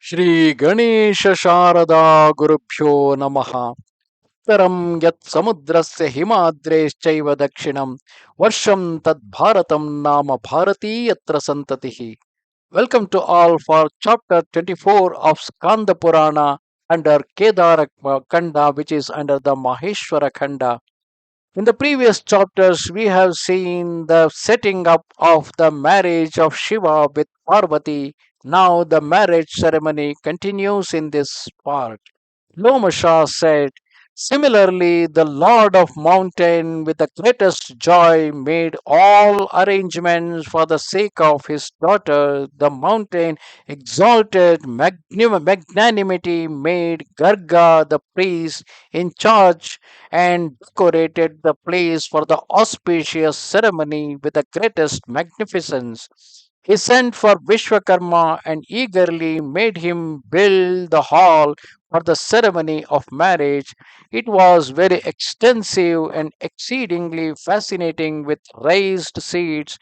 Shri Ganesha Sharada Gurubhyo Namaha. Taram Yat Samudrasya Himadreschaiva Dakshinam Varsham Tad Bharatam Nama Bharati Yatra Santatihi. Welcome to all for chapter 24 of Skanda Purana under Kedar Khanda, which is under the Maheshwara Khanda. In the previous chapters, we have seen the setting up of the marriage of Shiva with Parvati. Now, the marriage ceremony continues in this part. Lomasha said, similarly, the Lord of Mountain, with the greatest joy, made all arrangements for the sake of his daughter. The mountain exalted magnanimity, made Garga the priest in charge and decorated the place for the auspicious ceremony with the greatest magnificence. He sent for Vishwakarma and eagerly made him build the hall for the ceremony of marriage. It was very extensive and exceedingly fascinating with raised seats.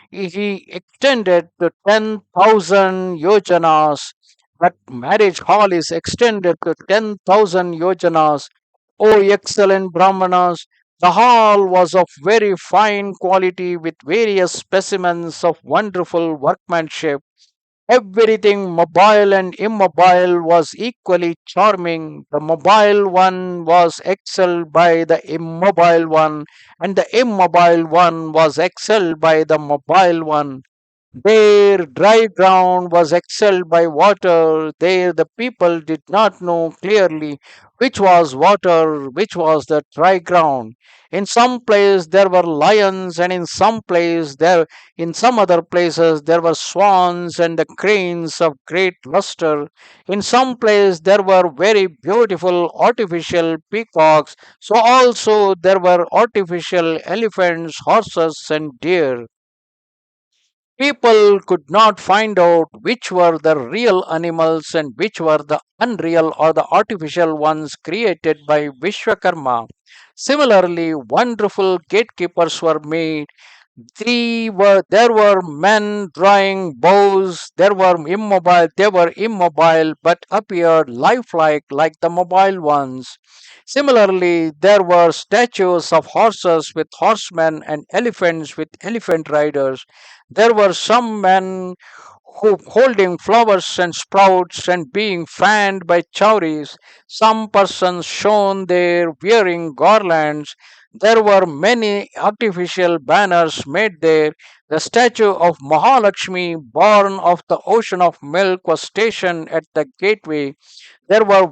He extended to 10,000 yojanas. That marriage hall is extended to 10,000 yojanas. O excellent Brahmanas, the hall was of very fine quality with various specimens of wonderful workmanship. Everything mobile and immobile was equally charming. The mobile one was excelled by the immobile one, and the immobile one was excelled by the mobile one. There, dry ground was excelled by water. There, the people did not know clearly which was water, which was the dry ground. In some place there were lions, and in some other places there were swans and the cranes of great luster. In some place there were very beautiful artificial peacocks. So also there were artificial elephants, horses, and deer. People could not find out which were the real animals and which were the unreal or the artificial ones created by Vishwakarma. Similarly, wonderful gatekeepers were made. There were men drawing bows. They were immobile but appeared lifelike like the mobile ones. Similarly, there were statues of horses with horsemen and elephants with elephant riders. There were some men who holding flowers and sprouts and being fanned by chowries. Some persons shown there wearing garlands. There were many artificial banners made there. The statue of Mahalakshmi, born of the ocean of milk, was stationed at the gateway. There were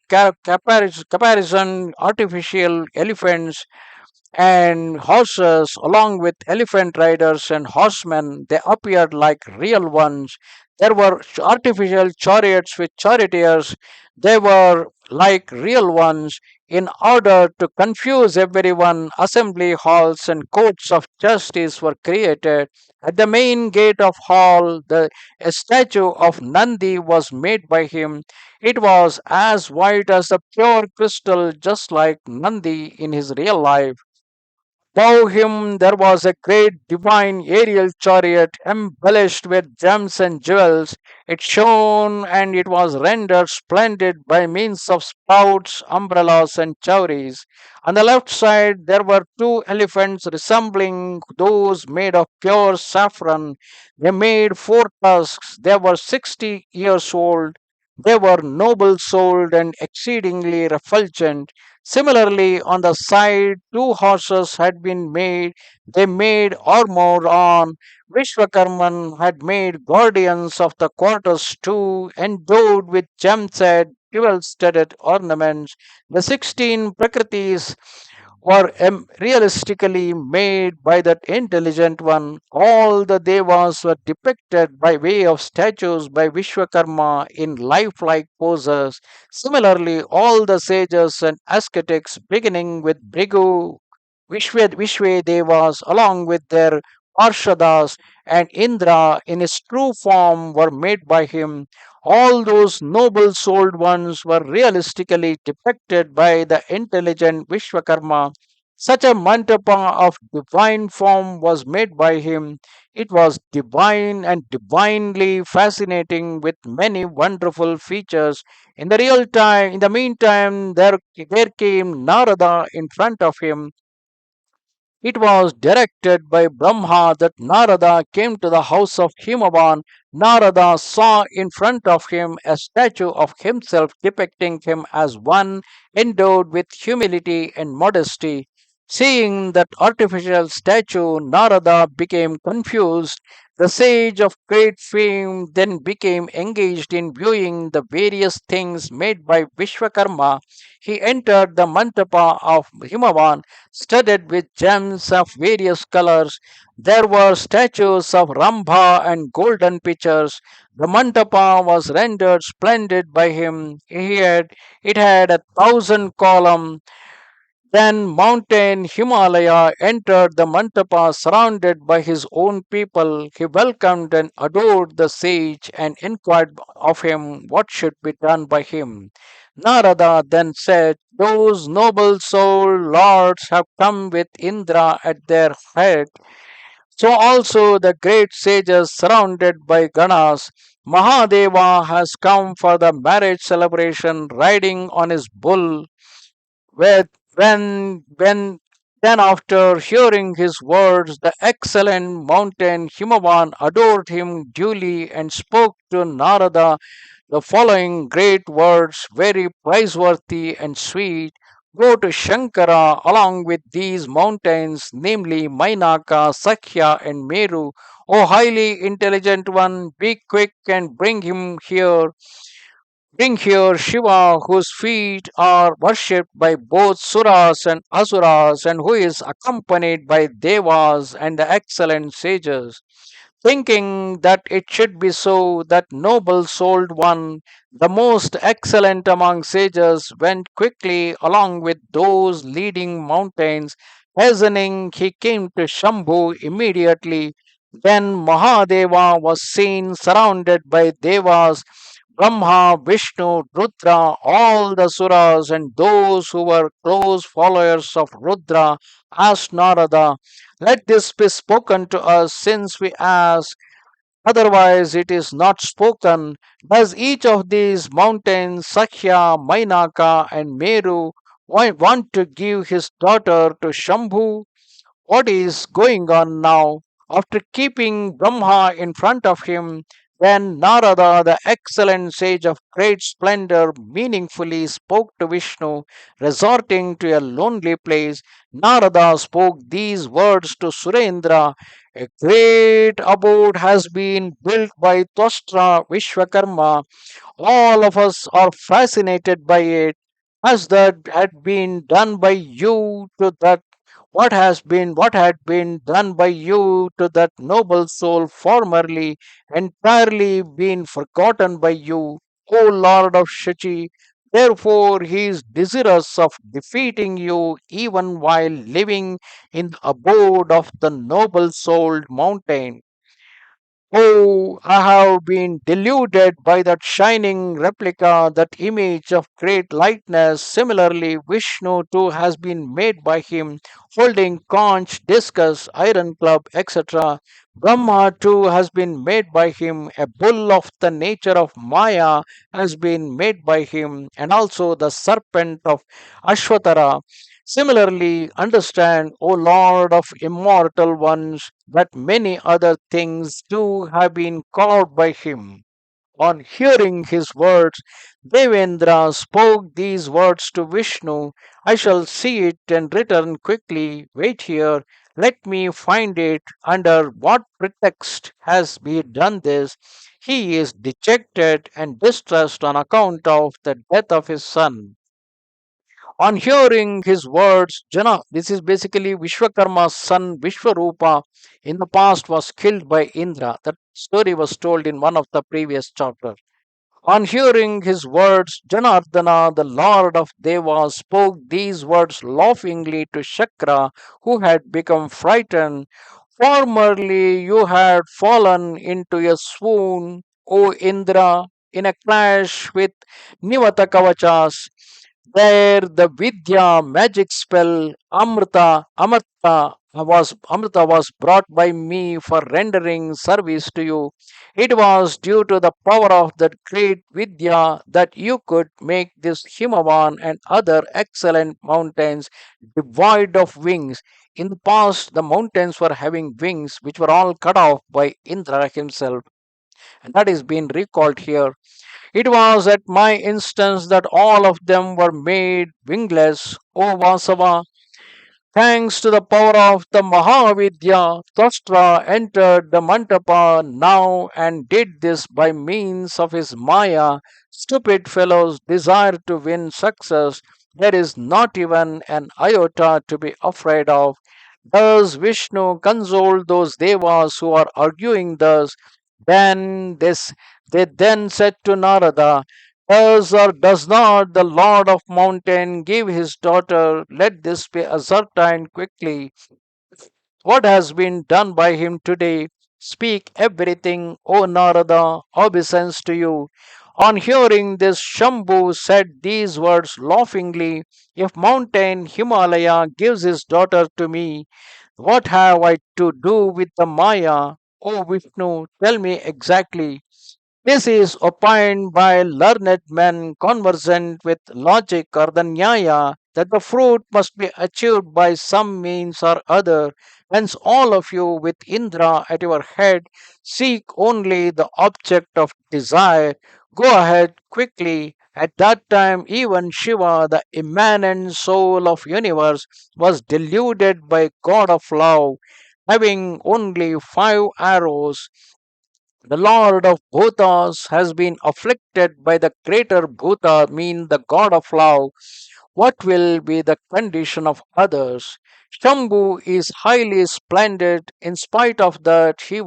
caparisoned artificial elephants and horses, along with elephant riders and horsemen. They appeared like real ones. There were artificial chariots with charioteers. They were like real ones. In order to confuse everyone, assembly halls and courts of justice were created. At the main gate of hall, a statue of Nandi was made by him. It was as white as a pure crystal, just like Nandi in his real life. Above him there was a great divine aerial chariot embellished with gems and jewels. It shone and it was rendered splendid by means of spouts, umbrellas, and chowries. On the left side there were two elephants resembling those made of pure saffron. They made four tusks. They were 60 years old. They were noble souled and exceedingly refulgent. Similarly, on the side, two horses had been made. They made armor on. Vishwakarman had made guardians of the quarters too, endowed with gem-set, jewel-studded ornaments. The 16 Prakritis were realistically made by that intelligent one. All the devas were depicted by way of statues by Vishwakarma in lifelike poses. Similarly, all the sages and ascetics, beginning with Bhrigu, Vishwe Devas, along with their Parshadas and Indra in his true form, were made by him. All those noble souled ones were realistically depicted by the intelligent Vishwakarma. Such a mantapa of divine form was made by him. It was divine and divinely fascinating with many wonderful features. In the meantime, there came Narada in front of him. It was directed by Brahma that Narada came to the house of Himavan. Narada saw in front of him a statue of himself depicting him as one endowed with humility and modesty. Seeing that artificial statue, Narada became confused. The sage of great fame then became engaged in viewing the various things made by Vishwakarma. He entered the Mantapa of Himavan studded with gems of various colors. There were statues of Rambha and golden pitchers. The mandapa was rendered splendid by him. It had 1,000 columns. Then mountain Himalaya entered the Mantapa surrounded by his own people. He welcomed and adored the sage and inquired of him what should be done by him. Narada then said, those noble soul lords have come with Indra at their head. So also the great sages surrounded by Ganas. Mahadeva has come for the marriage celebration riding on his bull with when then after hearing his words the excellent mountain Himavan adored him duly and spoke to Narada the following great words, very praiseworthy and sweet. Go to Shankara along with these mountains, namely Mainaka, Sakya, and Meru. O highly intelligent one, be quick and bring here Shiva, whose feet are worshipped by both Suras and Asuras, and who is accompanied by Devas and the excellent sages. Thinking that it should be so, that noble souled one, the most excellent among sages, went quickly along with those leading mountains. Hastening, he came to Shambhu immediately. Then Mahadeva was seen surrounded by Devas, Brahma, Vishnu, Rudra, all the Suras, and those who were close followers of Rudra asked Narada, let this be spoken to us since we ask, otherwise it is not spoken. Does each of these mountains, Sakya, Mainaka, and Meru, want to give his daughter to Shambhu? What is going on now? After keeping Brahma in front of him, then Narada, the excellent sage of great splendor, meaningfully spoke to Vishnu, resorting to a lonely place. Narada spoke these words to Surendra. A great abode has been built by Twastra Vishwakarma. All of us are fascinated by it. As that had been done by you to that what had been done by you to that noble soul formerly entirely been forgotten by you, O Lord of Shachi. Therefore, he is desirous of defeating you even while living in the abode of the noble souled mountain. Oh, I have been deluded by that shining replica, that image of great lightness. Similarly, Vishnu too has been made by him, holding conch, discus, iron club, etc. Brahma too has been made by him, a bull of the nature of Maya has been made by him, and also the serpent of Ashwatara. Similarly, understand, O Lord of immortal ones, that many other things too have been carved by him. On hearing his words, Devendra spoke these words to Vishnu. I shall see it and return quickly. Wait here. Let me find it. Under what pretext has he done this? He is dejected and distressed on account of the death of his son. On hearing his words, Jana, this is basically Vishwakarma's son Vishwarupa, in the past was killed by Indra. That story was told in one of the previous chapters. On hearing his words, Janardana, the lord of Devas, spoke these words laughingly to Shakra, who had become frightened. Formerly you had fallen into a swoon, O Indra, in a clash with Nivata Kavachas. There, the Vidya magic spell Amrita was brought by me for rendering service to you. It was due to the power of that great Vidya that you could make this Himavan and other excellent mountains devoid of wings. In the past, the mountains were having wings which were all cut off by Indra himself. And that is being recalled here. It was at my instance that all of them were made wingless. O Vasava, thanks to the power of the Mahavidya, Twastra entered the Mantapa now and did this by means of his Maya. Stupid fellows desire to win success. There is not even an iota to be afraid of. Does Vishnu console those devas who are arguing thus? Then this they then said to Narada, does or does not the Lord of Mountain give his daughter? Let this be ascertained quickly. What has been done by him today? Speak everything, O Narada, obeisance to you. On hearing this, Shambhu said these words laughingly. If mountain Himalaya gives his daughter to me, what have I to do with the Maya? O Vishnu, tell me exactly. This is opined by learned men conversant with logic or the Nyaya that the fruit must be achieved by some means or other. Hence, all of you with Indra at your head seek only the object of desire. Go ahead quickly. At that time, even Shiva, the immanent soul of universe, was deluded by God of love, having only 5 arrows. The Lord of Bhutas has been afflicted by the greater Bhuta, mean the God of love. What will be the condition of others? Shambhu is highly splendid. In spite of that, he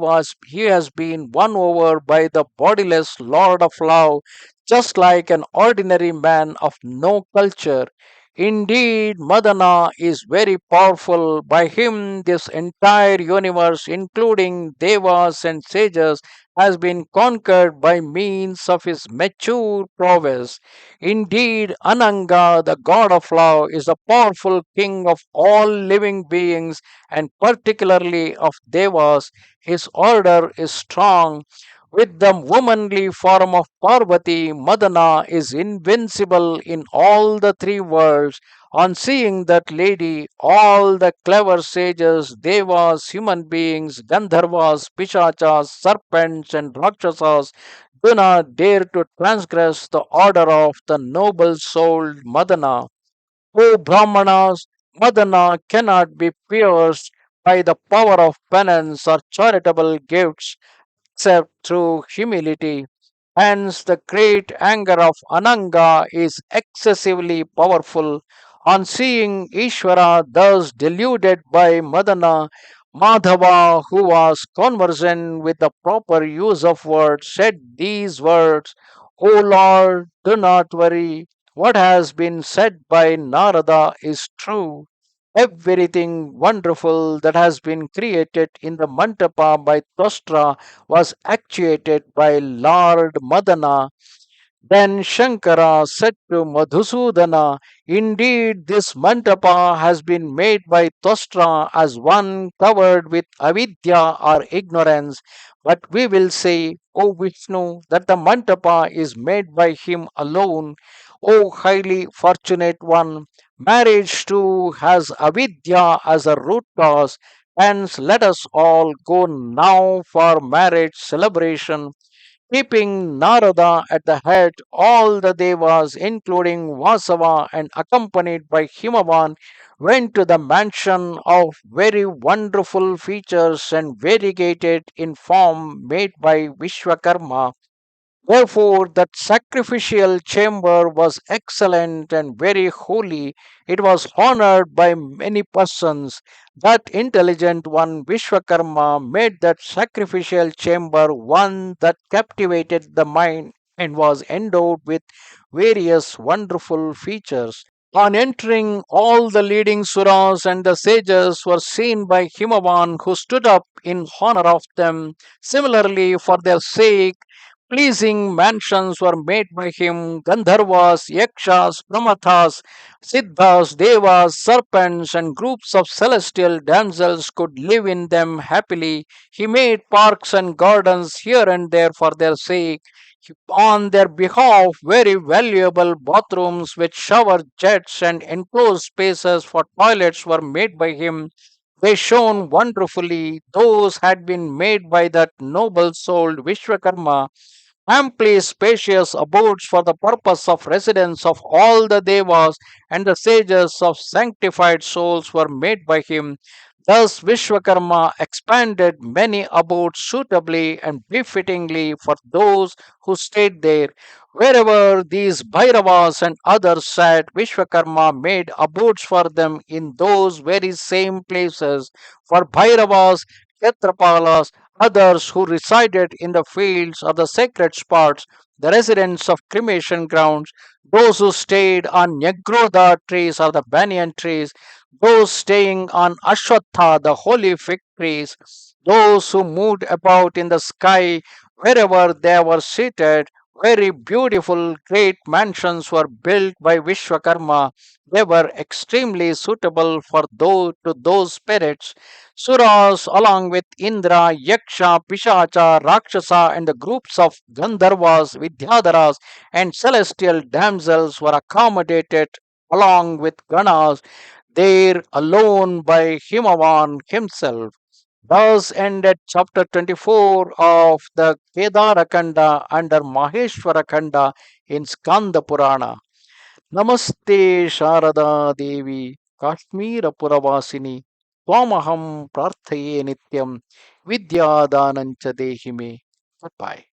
has been won over by the bodiless Lord of love, just like an ordinary man of no culture. Indeed, Madana is very powerful. By him, this entire universe, including devas and sages, has been conquered by means of his mature prowess. Indeed, Ananga, the god of love, is the powerful king of all living beings and particularly of devas. His order is strong. With the womanly form of Parvati, Madana is invincible in all the 3 worlds. On seeing that lady, all the clever sages, devas, human beings, Gandharvas, Pishachas, serpents, and Rakshasas do not dare to transgress the order of the noble souled Madana. O Brahmanas, Madana cannot be pierced by the power of penance or charitable gifts except through humility. Hence, the great anger of Ananga is excessively powerful. On seeing Ishvara thus deluded by Madana, Madhava, who was conversant with the proper use of words, said these words: O Lord, do not worry. What has been said by Narada is true. Everything wonderful that has been created in the Mantapa by Tostra was actuated by Lord Madana. Then Shankara said to Madhusudana, indeed, this Mantapa has been made by Tostra as one covered with avidya or ignorance. But we will say, O Vishnu, that the Mantapa is made by him alone. O highly fortunate one, marriage too has avidya as a root cause. Hence, let us all go now for marriage celebration. Keeping Narada at the head, all the devas, including Vasava and accompanied by Himavan, went to the mansion of very wonderful features and variegated in form made by Vishwakarma. Therefore, that sacrificial chamber was excellent and very holy. It was honored by many persons. That intelligent one, Vishwakarma, made that sacrificial chamber one that captivated the mind and was endowed with various wonderful features. On entering, all the leading suras and the sages were seen by Himavan, who stood up in honor of them. Similarly, for their sake, Pleasing mansions were made by him. Gandharvas, Yakshas, Pramathas, Siddhas, Devas, serpents, and groups of celestial damsels could live in them happily. He made parks and gardens here and there for their sake. On their behalf, very valuable bathrooms with shower jets and enclosed spaces for toilets were made by him. They shone wonderfully. Those had been made by that noble souled Vishwakarma. Amply spacious abodes for the purpose of residence of all the devas and the sages of sanctified souls were made by him. Thus Vishwakarma expanded many abodes suitably and befittingly for those who stayed there. Wherever these Bhairavas and others sat, Vishwakarma made abodes for them in those very same places. For Bhairavas, Kshetrapalas, others who resided in the fields or the sacred spots, the residents of cremation grounds, those who stayed on Nyagrodha trees or the banyan trees, those staying on Ashwatha, the holy fig trees, those who moved about in the sky wherever they were seated. Very beautiful, great mansions were built by Vishwakarma. They were extremely suitable for those spirits. Suras, along with Indra, Yaksha, Pishacha, Rakshasa, and the groups of Gandharvas, Vidyadharas, and celestial damsels were accommodated along with Ganas there alone by Himavan himself. Thus ended chapter 24 of the Kedar Khanda under Maheshwara Khanda in Skanda Purana. Namaste Sharada Devi Kashmira Puravasini Twamaham Prarthaye Nityam Vidya Danancha Dehime. Goodbye.